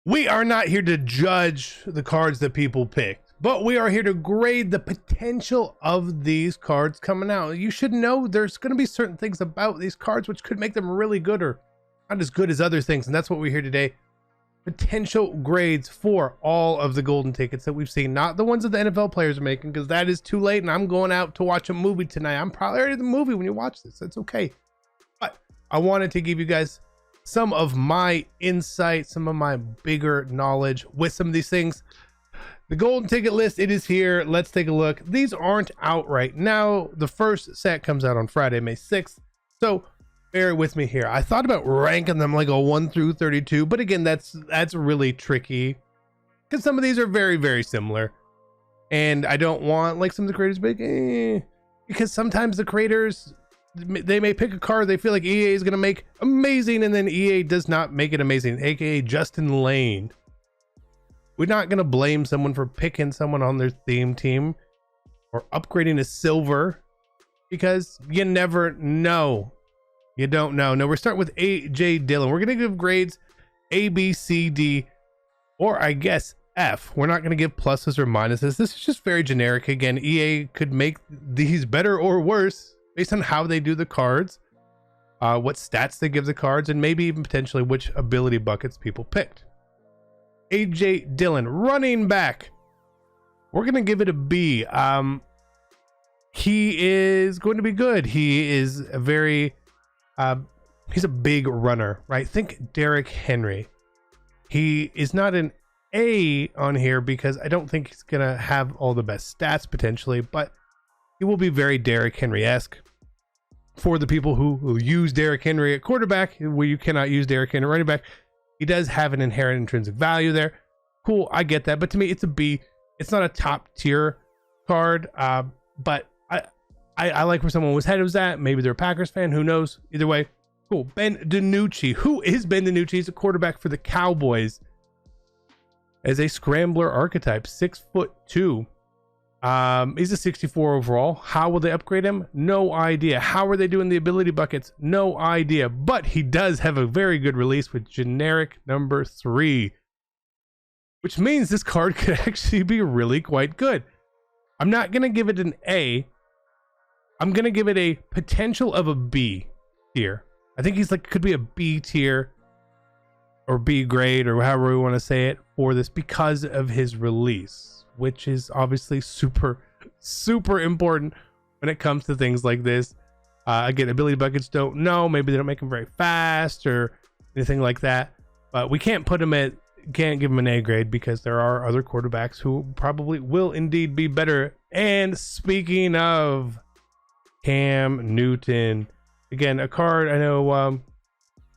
We are not here to judge the cards that people picked, but we are here to grade the potential of these cards coming out. You should know there's going to be certain things about these cards which could make them really good or not as good as other things, and that's what we're here today. Potential grades for all of the golden tickets that we've seen, not the ones that the NFL players are making, because that is too late and I'm going out to watch a movie tonight. I'm probably already at the movie when you watch this. That's okay. But I wanted to give you guys some of my insight, some of my bigger knowledge with some of these things. The golden ticket list, it is here. Let's take a look. These aren't out right now. The first set comes out on Friday, May 6th. So bear with me here. I thought about ranking them like a 1 through 32, but again, that's really tricky because some of these are very, very similar. And I don't want like some of the creators big, because sometimes the creators, they may pick a card they feel like EA is going to make amazing, and then EA does not make it amazing, aka Justin Lane. We're not going to blame someone for picking someone on their theme team or upgrading a silver, because you never know. You don't know. No, we're starting with AJ Dillon. We're going to give grades A, B, C, D, or I guess F. We're not going to give pluses or minuses. This is just very generic. Again, EA could make these better or worse based on how they do the cards, what stats they give the cards, and maybe even potentially which ability buckets people picked. AJ Dillon, running back. We're going to give it a B. He is going to be good. He is a very, he's a big runner, right? Think Derrick Henry. He is not an A on here because I don't think he's going to have all the best stats potentially, but he will be very Derrick Henry-esque. For the people who use Derrick Henry at quarterback, where you cannot use Derrick Henry at running back, he does have an inherent intrinsic value there. Cool, I get that, but to me, it's a B. It's not a top tier card, but I like where someone was head was at. Maybe they're a Packers fan. Who knows? Either way, cool. Ben DiNucci. Who is Ben DiNucci? He's a quarterback for the Cowboys. As a scrambler archetype, 6'2". He's a 64 overall. How will they upgrade him? No idea. How are they doing the ability buckets? No idea. But he does have a very good release with generic number 3, which means this card could actually be really quite good. I'm not going to give it an A. I'm going to give it a potential of a B tier. I think he's like, could be a B tier or B grade or however we want to say it for this because of his release, which is obviously super, super important when it comes to things like this. Again, ability buckets don't know. Maybe they don't make him very fast or anything like that. But we can't put him at, can't give him an A grade because there are other quarterbacks who probably will indeed be better. And speaking of Cam Newton, again, a card I know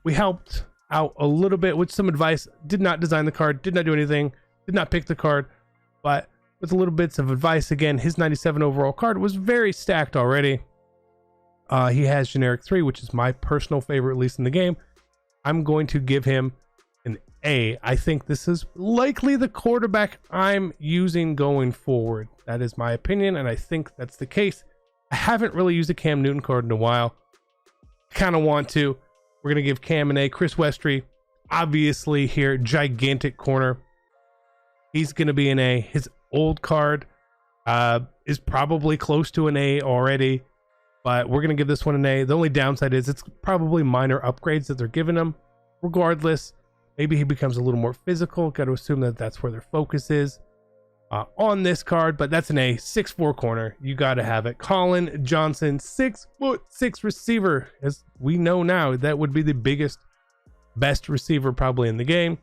we helped out a little bit with some advice. Did not design the card, did not do anything, did not pick the card, but with a little bits of advice. Again, his 97 overall card was very stacked already. He has generic 3, which is my personal favorite, at least in the game. I'm going to give him an A. I think this is likely the quarterback I'm using going forward. That is my opinion, and I think that's the case. I haven't really used a Cam Newton card in a while. Kind of want to. We're going to give Cam an A. Chris Westry, obviously here, gigantic corner. He's going to be an A. His old card is probably close to an A already, but we're going to give this one an A. The only downside is it's probably minor upgrades that they're giving him. Regardless, maybe he becomes a little more physical. Got to assume that that's where their focus is on this card, but that's an A. 6'4" corner. You got to have it. Colin Johnson, 6'6" receiver. As we know now, that would be the biggest, best receiver probably in the game.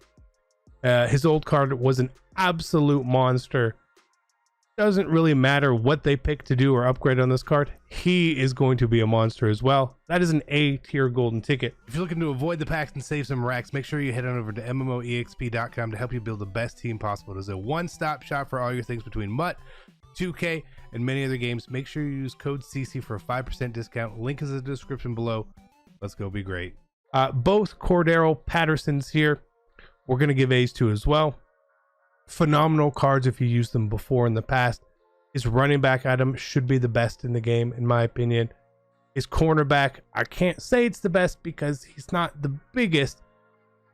His old card was an absolute monster. Doesn't really matter what they pick to do or upgrade on this card. He is going to be a monster as well. That is an A tier golden ticket. If you're looking to avoid the packs and save some racks, make sure you head on over to MMOEXP.com to help you build the best team possible. It is a one-stop shop for all your things between MUT, 2K, and many other games. Make sure you use code CC for a 5% discount. Link is in the description below. Let's go be great. Both Cordero Pattersons here, we're going to give A's to as well. Phenomenal cards if you used them before in the past. His running back item should be the best in the game, in my opinion. His cornerback, I can't say it's the best because he's not the biggest,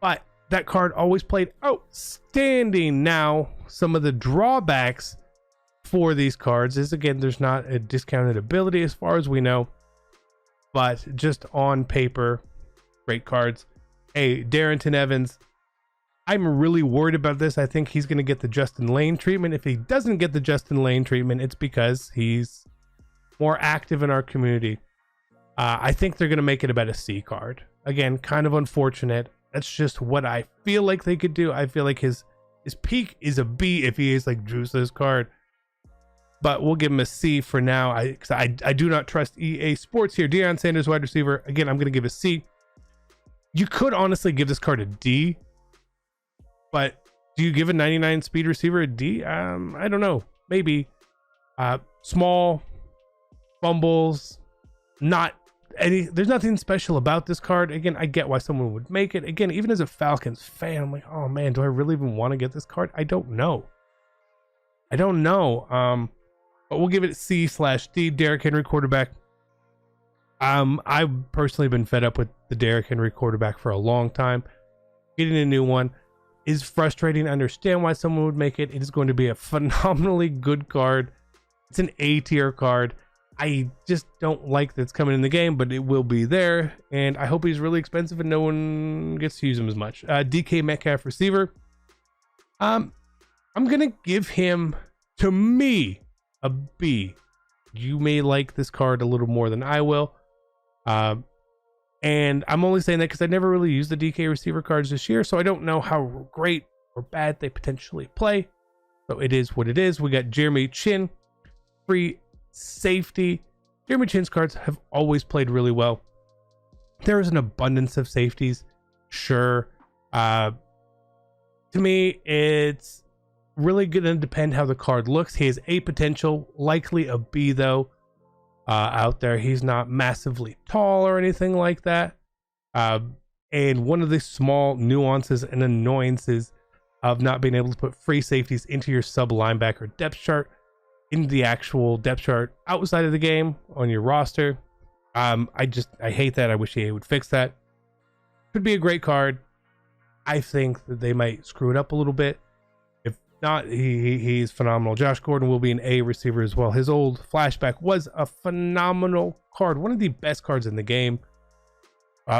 but that card always played outstanding. Now, some of the drawbacks for these cards is, again, there's not a discounted ability as far as we know, but just on paper, great cards. Hey, Darrington Evans, I'm really worried about this. I think he's going to get the Justin Lane treatment. If he doesn't get the Justin Lane treatment, it's because he's more active in our community. I think they're going to make it about a C card. Again, kind of unfortunate. That's just what I feel like they could do. I feel like his peak is a B if he is like Drew's card. But we'll give him a C for now. I do not trust EA Sports here. Deion Sanders, wide receiver. Again, I'm going to give a C. You could honestly give this card a D. But do you give a 99 speed receiver a D? I don't know. Maybe. Small, fumbles, there's nothing special about this card. Again, I get why someone would make it. Again, even as a Falcons fan, I'm like, oh man, do I really even want to get this card? I don't know. But we'll give it C/D. Derrick Henry, quarterback. I've personally been fed up with the Derrick Henry quarterback for a long time. Getting a new one is frustrating. I understand why someone would make it. It is going to be a phenomenally good card. It's an A tier card. I just don't like that it's coming in the game, but it will be there. And I hope he's really expensive and no one gets to use him as much. DK Metcalf receiver. I'm going to give him, to me, a B. You may like this card a little more than I will. And I'm only saying that because I never really used the DK receiver cards this year, so I don't know how great or bad they potentially play. So it is what it is. We got Jeremy Chin, free safety. Jeremy Chin's cards have always played really well. There is an abundance of safeties, sure. To me, it's really going to depend how the card looks. He has A potential, likely a B though. Out there, he's not massively tall or anything like that. And one of the small nuances and annoyances of not being able to put free safeties into your sub linebacker depth chart, in the actual depth chart outside of the game on your roster. I hate that. I wish EA would fix that. Could be a great card. I think that they might screw it up a little bit. If not, he's phenomenal. Josh Gordon will be an A receiver as well. His old flashback was a phenomenal card. One of the best cards in the game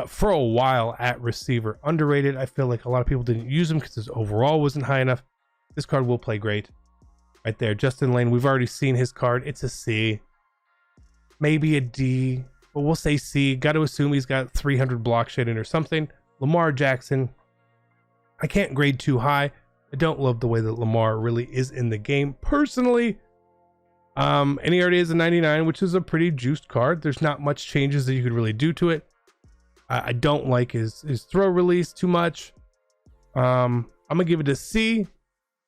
for a while at receiver. Underrated. I feel like a lot of people didn't use him because his overall wasn't high enough. This card will play great. Right there, Justin Lane, we've already seen his card. It's a C, maybe a D, but we'll say C. Got to assume he's got 300 block shedding or something. Lamar Jackson, I can't grade too high. I don't love the way that Lamar really is in the game personally. And he already has a 99, which is a pretty juiced card. There's not much changes that you could really do to it. I don't like his throw release too much. I'm gonna give it a C.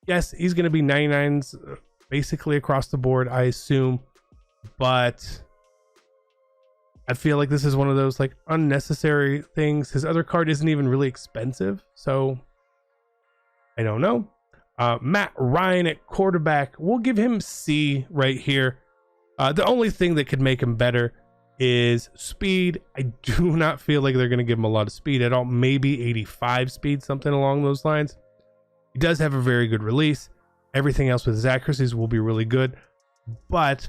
Yes, he's going to be 99s basically across the board, I assume. But I feel like this is one of those like unnecessary things. His other card isn't even really expensive. So I don't know. Matt Ryan at quarterback. We'll give him C right here. The only thing that could make him better is speed. I do not feel like they're going to give him a lot of speed at all. Maybe 85 speed, something along those lines. He does have a very good release. Everything else with his accuracies will be really good. But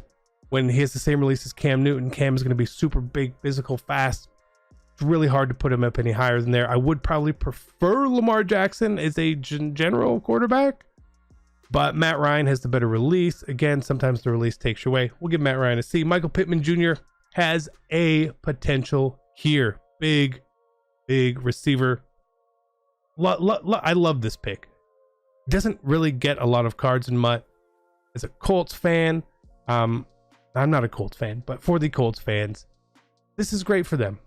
when he has the same release as Cam Newton, Cam is going to be super big, physical, fast. It's really hard to put him up any higher than there. I would probably prefer Lamar Jackson as a general quarterback. But Matt Ryan has the better release. Again, sometimes the release takes you away. We'll give Matt Ryan a C. Michael Pittman Jr. has a potential here. Big receiver. I love this pick. Doesn't really get a lot of cards in MUT. As a Colts fan, I'm not a Colts fan, but for the Colts fans, this is great for them.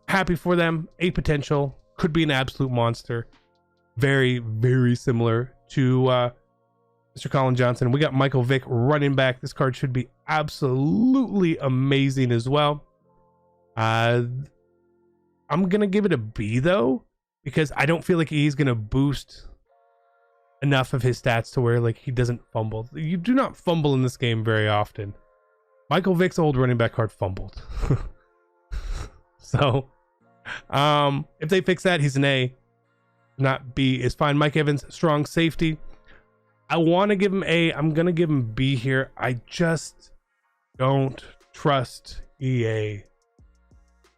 Happy for them. A potential. Could be an absolute monster. Very, very similar to Mr. Colin Johnson. We got Michael Vick, running back. This card should be absolutely amazing as well. I'm going to give it a B, though, because I don't feel like he's going to boost enough of his stats to where like he doesn't fumble. You do not fumble in this game very often. Michael Vick's old running back card fumbled. So if they fix that, he's an A. not B is fine. Mike Evans, strong safety. I want to give him A. I'm going to give him B here. I just don't trust EA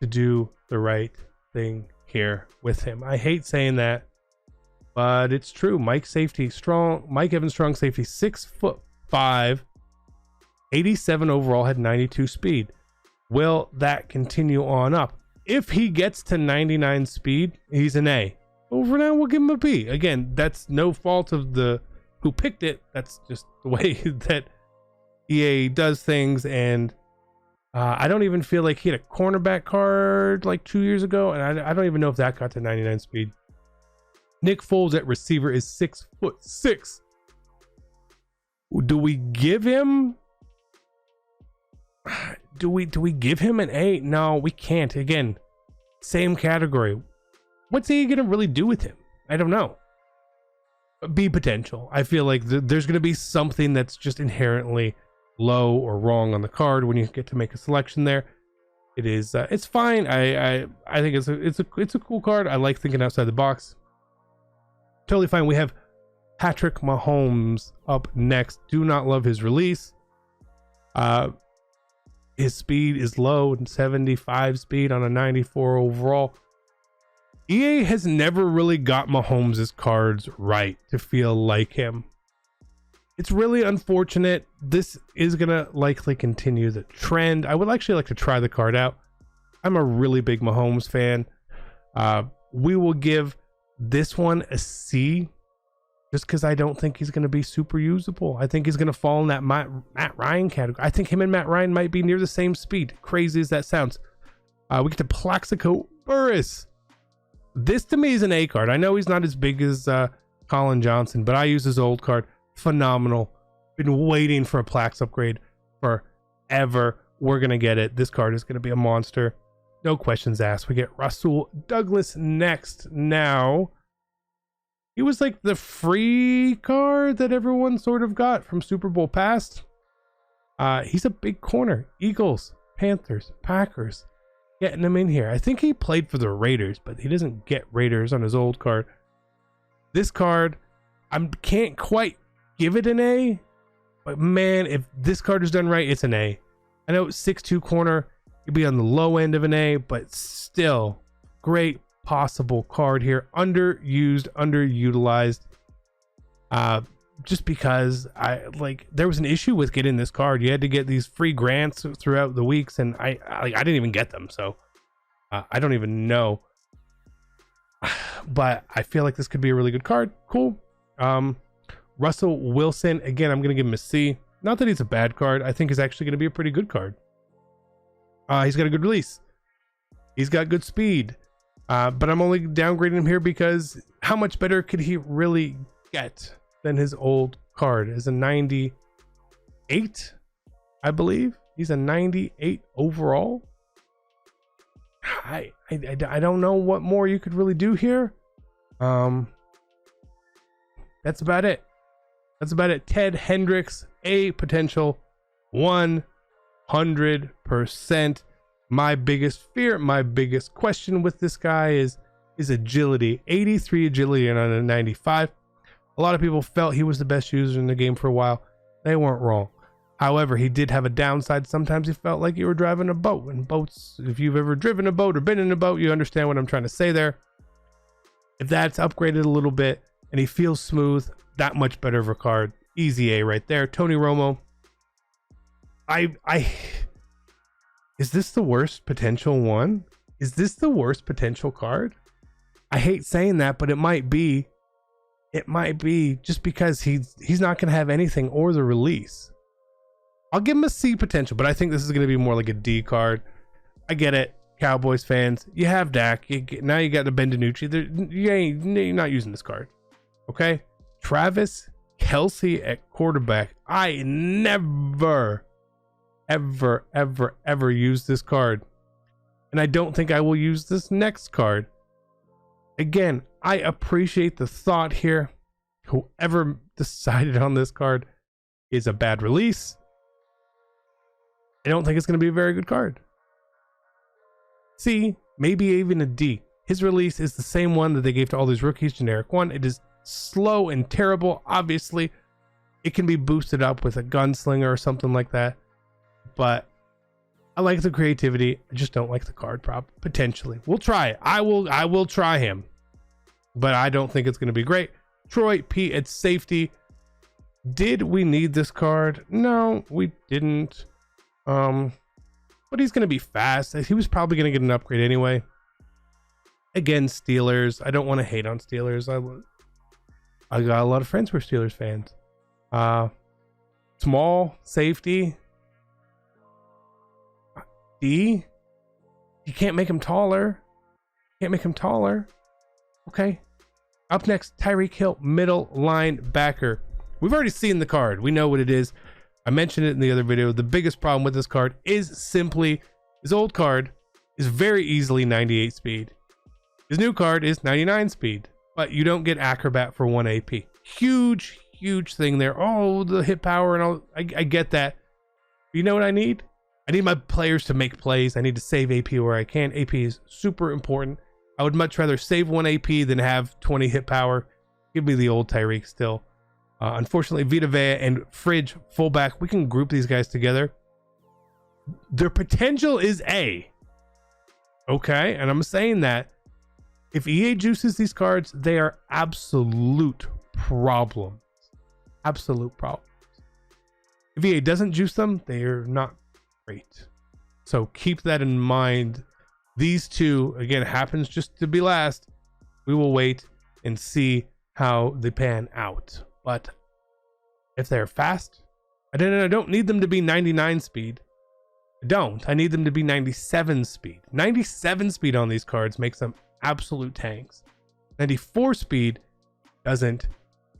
to do the right thing here with him. I hate saying that, but it's true. Mike Evans, strong safety, 6'5", 87 overall, had 92 speed. Will that continue on up? If he gets to 99 speed, he's an A. Well, for now, we'll give him a B. Again, that's no fault of the who picked it. That's just the way that EA does things. And I don't even feel like he had a cornerback card like 2 years ago, and I don't even know if that got to 99 speed. Nick Foles at receiver is 6'6". Do we give him? Do we give him an A? No, we can't. Again, same category. What's he gonna really do with him? I don't know. B potential. I feel like there's gonna be something that's just inherently low or wrong on the card when you get to make a selection there. It is. It's fine. I think it's a cool card. I like thinking outside the box. Totally fine. We have Patrick Mahomes up next. Do not love his release. His speed is low, 75 speed on a 94 overall. EA has never really got Mahomes' cards right to feel like him. It's really unfortunate. This is gonna likely continue the trend. I would actually like to try the card out. I'm a really big Mahomes fan. We will give this one a C, just because I don't think he's going to be super usable. I think he's going to fall in that Matt Ryan category. I think him and Matt Ryan might be near the same speed. Crazy as that sounds. We get to Plaxico Burress. This to me is an A card. I know he's not as big as Colin Johnson, but I use his old card. Phenomenal. Been waiting for a Plax upgrade forever. We're going to get it. This card is going to be a monster. No questions asked. We get Rasul Douglas next. Now, he was like the free card that everyone sort of got from Super Bowl past. He's a big corner. Eagles, Panthers, Packers, getting him in here. I think he played for the Raiders, but he doesn't get Raiders on his old card. This card, I can't quite give it an A, but man, if this card is done right, it's an A. I know it's 6'2" corner. You'd be on the low end of an A, but still great possible card here. Underused, underutilized. Just because there was an issue with getting this card. You had to get these free grants throughout the weeks, and I didn't even get them, so I don't even know. But I feel like this could be a really good card. Cool. Russell Wilson, again, I'm gonna give him a C. Not that he's a bad card. I think he's actually gonna be a pretty good card. He's got a good release. He's got good speed. But I'm only downgrading him here because how much better could he really get than his old card? Is a 98, I believe. He's a 98 overall. I don't know what more you could really do here. That's about it. Ted Hendricks, A potential, 100%. My biggest fear, my biggest question with this guy is agility. 83 agility and on a 95. A lot of people felt he was the best user in the game for a while. They weren't wrong. However, he did have a downside. Sometimes he felt like you were driving a boat. And boats, if you've ever driven a boat or been in a boat, you understand what I'm trying to say there. If that's upgraded a little bit and he feels smooth, that much better of a card. Easy A right there. Tony Romo. Is this the worst potential one? Is this the worst potential card? I hate saying that, but it might be. It might be just because he's not going to have anything or the release. I'll give him a C potential, but I think this is going to be more like a D card. I get it. Cowboys fans, you have Dak. Now you got the Ben DiNucci. You're not using this card. Okay? Travis Kelsey at quarterback. I never, ever use this card. And I don't think I will use this next card. Again, I appreciate the thought here. Whoever decided on this card is a bad release. I don't think it's going to be a very good card. C, maybe even a D. His release is the same one that they gave to all these rookies, generic one. It is slow and terrible. Obviously, it can be boosted up with a gunslinger or something like that. But I like the creativity. I just don't like the card prop. Potentially. We'll try it. I will try him. But I don't think it's going to be great. Troy P at safety. Did we need this card? No, we didn't. But he's going to be fast. He was probably going to get an upgrade anyway. Again, Steelers. I don't want to hate on Steelers. I got a lot of friends who are Steelers fans. Small safety. D. You can't make him taller. Can't make him taller. Okay. Up next, Tyree Hill, middle linebacker. We've already seen the card. We know what it is. I mentioned it in the other video. The biggest problem with this card is simply his old card is very easily 98 speed. His new card is 99 speed, but you don't get acrobat for 1 AP. Huge thing there. Oh, the hit power and all. I get that. But you know what I need? I need my players to make plays. I need to save AP where I can. AP is super important. I would much rather save 1 AP than have 20 hit power. Give me the old Tyreek still. Unfortunately, Vita Vea and Fridge fullback, we can group these guys together. Their potential is A. Okay, and I'm saying that if EA juices these cards, they are absolute problems. Absolute problems. If EA doesn't juice them, they are not great. So keep that in mind. These two, again, happens just to be last. We will wait and see how they pan out. But if they're fast, I don't need them to be 99 speed. I don't. I need them to be 97 speed. 97 speed on these cards makes them absolute tanks. 94 speed doesn't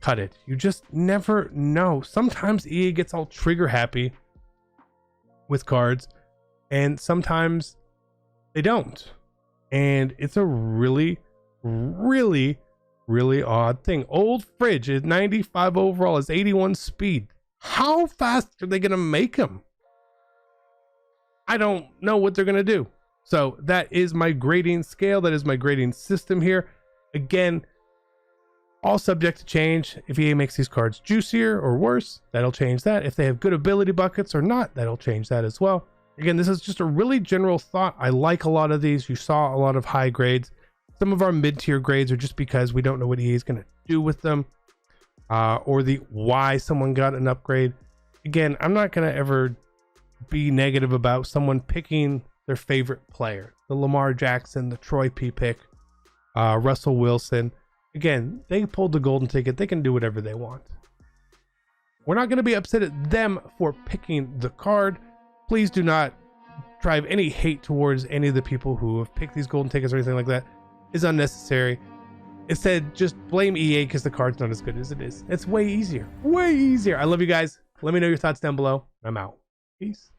cut it. You just never know. Sometimes EA gets all trigger happy with cards, and sometimes they don't. And it's a really odd thing. Old Fridge is 95 overall, is 81 speed. How fast are they gonna make him? I don't know what they're gonna do. So that is my grading scale. That is my grading system here. Again, all subject to change. If EA makes these cards juicier or worse, that'll change that. If they have good ability buckets or not, that'll change that as well. Again, this is just a really general thought. I like a lot of these. You saw a lot of high grades. Some of our mid-tier grades are just because we don't know what EA is going to do with them, or the why someone got an upgrade. Again, I'm not going to ever be negative about someone picking their favorite player. The Lamar Jackson, the Troy P pick, Russell Wilson. Again, they pulled the golden ticket. They can do whatever they want. We're not going to be upset at them for picking the card. Please do not drive any hate towards any of the people who have picked these golden tickets or anything like that. Is unnecessary. Instead, just blame EA because the card's not as good as it is. It's way easier. Way easier. I love you guys. Let me know your thoughts down below. I'm out. Peace.